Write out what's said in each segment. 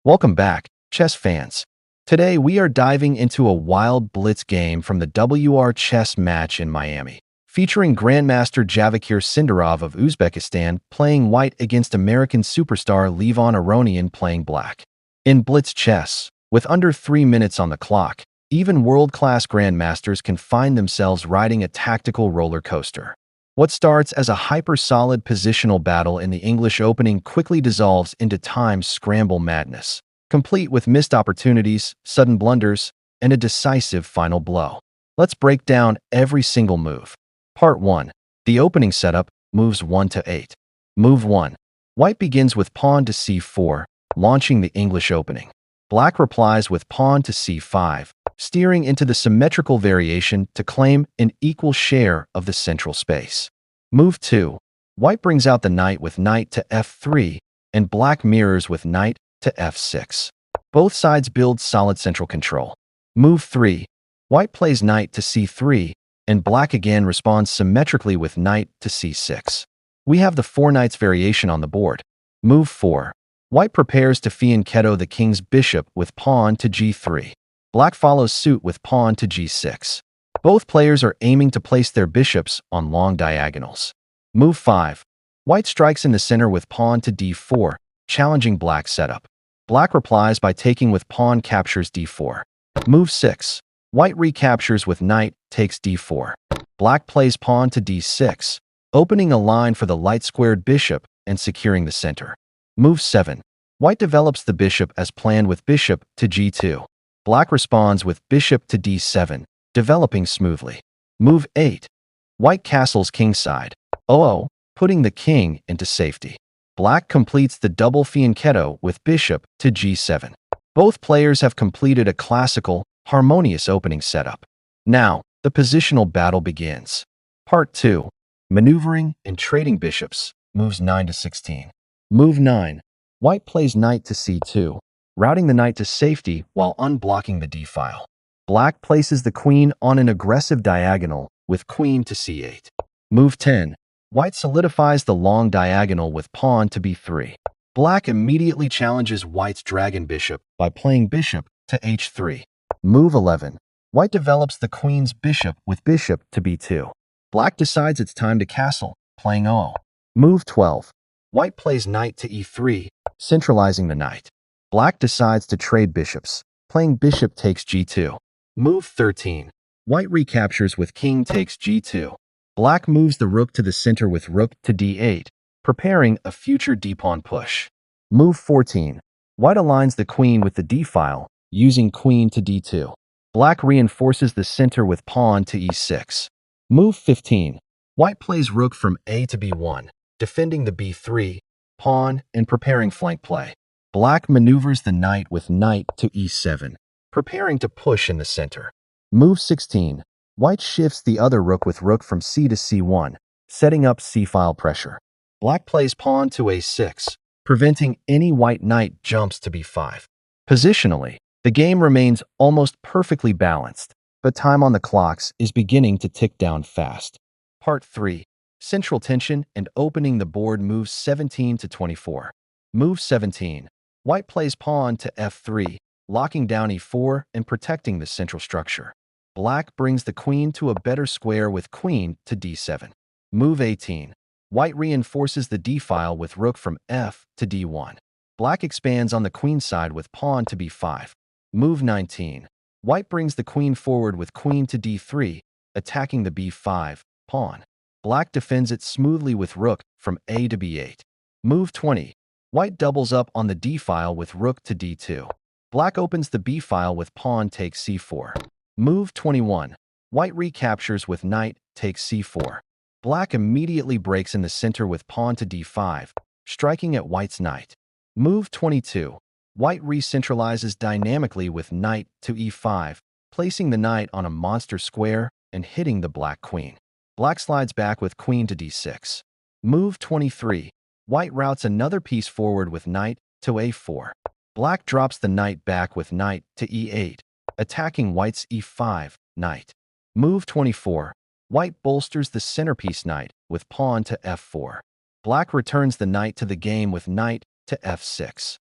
Welcome back, chess fans. Today we are diving into a wild blitz game from the WR Chess Match in Miami, featuring Grandmaster Javokhir Sindarov of Uzbekistan playing white against American superstar Levon Aronian playing black. In blitz chess, with under 3 minutes on the clock, even world-class grandmasters can find themselves riding a tactical roller coaster. What starts as a hyper-solid positional battle in the English Opening quickly dissolves into timed scramble madness, complete with missed opportunities, sudden blunders, and a decisive final blow. Let's break down every single move. Part 1. The opening setup, moves 1 to 8. Move 1. White begins with pawn to c4, launching the English Opening. Black replies with pawn to c5, steering into the symmetrical variation to claim an equal share of the central space. Move 2. White brings out the knight with knight to f3, and black mirrors with knight to f6. Both sides build solid central control. Move 3. White plays knight to c3, and black again responds symmetrically with knight to c6. We have the 4 knights variation on the board. Move 4. White prepares to fianchetto the king's bishop with pawn to g3. Black follows suit with pawn to g6. Both players are aiming to place their bishops on long diagonals. Move 5. White strikes in the center with pawn to d4, challenging black's setup. Black replies by taking with pawn captures d4. Move 6. White recaptures with knight takes d4. Black plays pawn to d6, opening a line for the light-squared bishop and securing the center. Move 7. White develops the bishop as planned with bishop to g2. Black responds with bishop to d7, developing smoothly. Move 8. White castles kingside, putting the king into safety. Black completes the double fianchetto with bishop to g7. Both players have completed a classical, harmonious opening setup. Now, the positional battle begins. Part 2. Maneuvering and trading bishops, moves 9 to 16. Move 9. White plays knight to c2, routing the knight to safety while unblocking the d-file. Black places the queen on an aggressive diagonal with queen to c8. Move 10. White solidifies the long diagonal with pawn to b3. Black immediately challenges white's dragon bishop by playing bishop to h3. Move 11. White develops the queen's bishop with bishop to b2. Black decides it's time to castle, playing Move 12. White plays knight to e3, centralizing the knight. Black decides to trade bishops, playing bishop takes g2. Move 13. White recaptures with king takes g2. Black moves the rook to the center with rook to d8, preparing a future d-pawn push. Move 14. White aligns the queen with the d-file, using queen to d2. Black reinforces the center with pawn to e6. Move 15. White plays rook from a to b1, defending the b3, pawn, and preparing flank play. Black maneuvers the knight with knight to e7, preparing to push in the center. Move 16. White shifts the other rook with rook from c to c1, setting up c-file pressure. Black plays pawn to a6, preventing any white knight jumps to b5. Positionally, the game remains almost perfectly balanced, but time on the clocks is beginning to tick down fast. Part 3. Central tension and opening the board, moves 17 to 24. Move 17. White plays pawn to f3, locking down e4 and protecting the central structure. Black brings the queen to a better square with queen to d7. Move 18. White reinforces the d-file with rook from f to d1. Black expands on the queen side with pawn to b5. Move 19. White brings the queen forward with queen to d3, attacking the b5 pawn. Black defends it smoothly with rook from a to b8. Move 20. White doubles up on the d-file with rook to d2. Black opens the b-file with pawn takes c4. Move 21. White recaptures with knight takes c4. Black immediately breaks in the center with pawn to d5, striking at white's knight. Move 22. White recentralizes dynamically with knight to e5, placing the knight on a monster square and hitting the black queen. Black slides back with queen to d6. Move 23. White routes another piece forward with knight to a4. Black drops the knight back with knight to e8, attacking white's e5 knight. Move 24. White bolsters the centerpiece knight with pawn to f4. Black returns the knight to the game with knight to f6.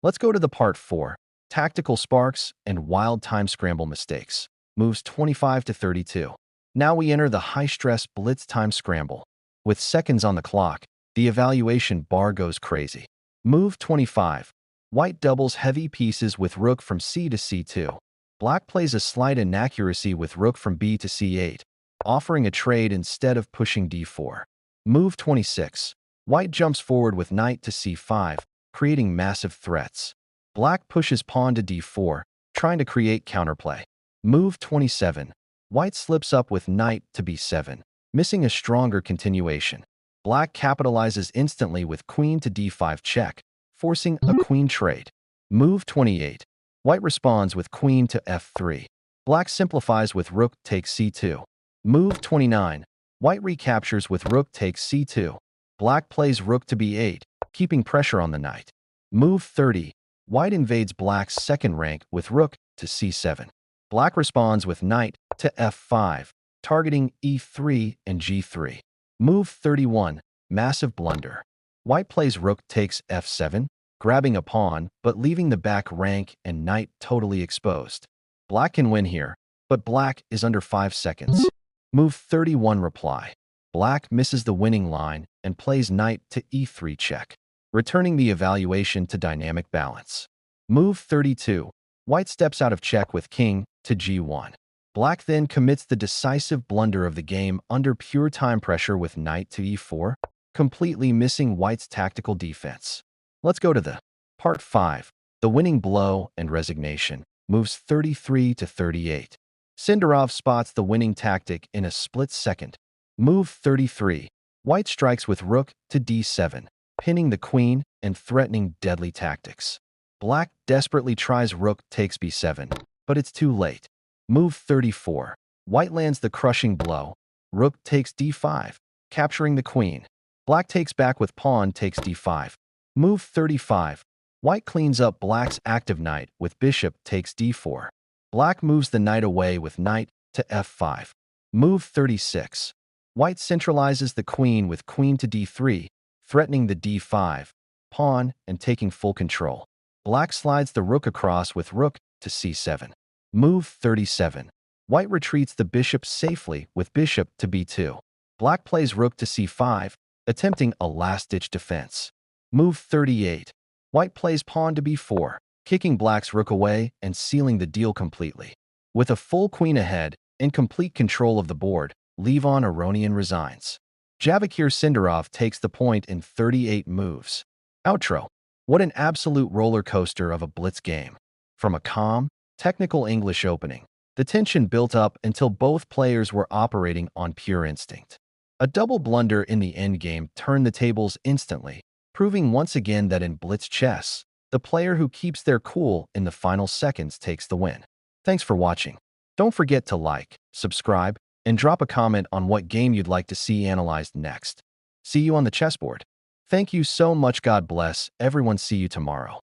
Let's go to the part 4, tactical sparks and wild time scramble mistakes. Moves 25 to 32. Now we enter the high-stress blitz time scramble. With seconds on the clock, the evaluation bar goes crazy. Move 25. White doubles heavy pieces with rook from c to c2. Black plays a slight inaccuracy with rook from b to c8, offering a trade instead of pushing d4. Move 26. White jumps forward with knight to c5, creating massive threats. Black pushes pawn to d4, trying to create counterplay. Move 27. White slips up with knight to b7, missing a stronger continuation. Black capitalizes instantly with queen to d5 check, forcing a queen trade. Move 28. White responds with queen to f3. Black simplifies with rook takes c2. Move 29. White recaptures with rook takes c2. Black plays rook to b8, keeping pressure on the knight. Move 30. White invades black's second rank with rook to c7. Black responds with knight to f5, targeting e3 and g3. Move 31. Massive blunder. White plays rook takes f7, grabbing a pawn but leaving the back rank and knight totally exposed. Black can win here, but black is under 5 seconds. Move 31. Reply. Black misses the winning line and plays knight to e3 check, returning the evaluation to dynamic balance. Move 32. White steps out of check with king to g1. Black then commits the decisive blunder of the game under pure time pressure with knight to e4, completely missing White's tactical defense. Let's go to the part 5, the winning blow and resignation. Moves 33 to 38. Sindarov spots the winning tactic in a split second. Move 33. White strikes with rook to d7, pinning the queen and threatening deadly tactics. Black desperately tries rook takes b7, but it's too late. Move 34. White lands the crushing blow. Rook takes d5, capturing the queen. Black takes back with pawn takes d5. Move 35. White cleans up black's active knight with bishop takes d4. Black moves the knight away with knight to f5. Move 36. White centralizes the queen with queen to d3, threatening the d5 pawn and taking full control. Black slides the rook across with rook to c7. Move 37. White retreats the bishop safely with bishop to b2. Black plays rook to c5, attempting a last-ditch defense. Move 38. White plays pawn to b4, kicking black's rook away and sealing the deal completely. With a full queen ahead and complete control of the board, Levon Aronian resigns. Javokhir Sindarov takes the point in 38 moves. Outro. What an absolute roller coaster of a blitz game. From a calm, technical English opening, the tension built up until both players were operating on pure instinct. A double blunder in the endgame turned the tables instantly, proving once again that in blitz chess, the player who keeps their cool in the final seconds takes the win. Thanks for watching. Don't forget to like, subscribe, and drop a comment on what game you'd like to see analyzed next. See you on the chessboard. Thank you so much. God bless everyone. See you tomorrow.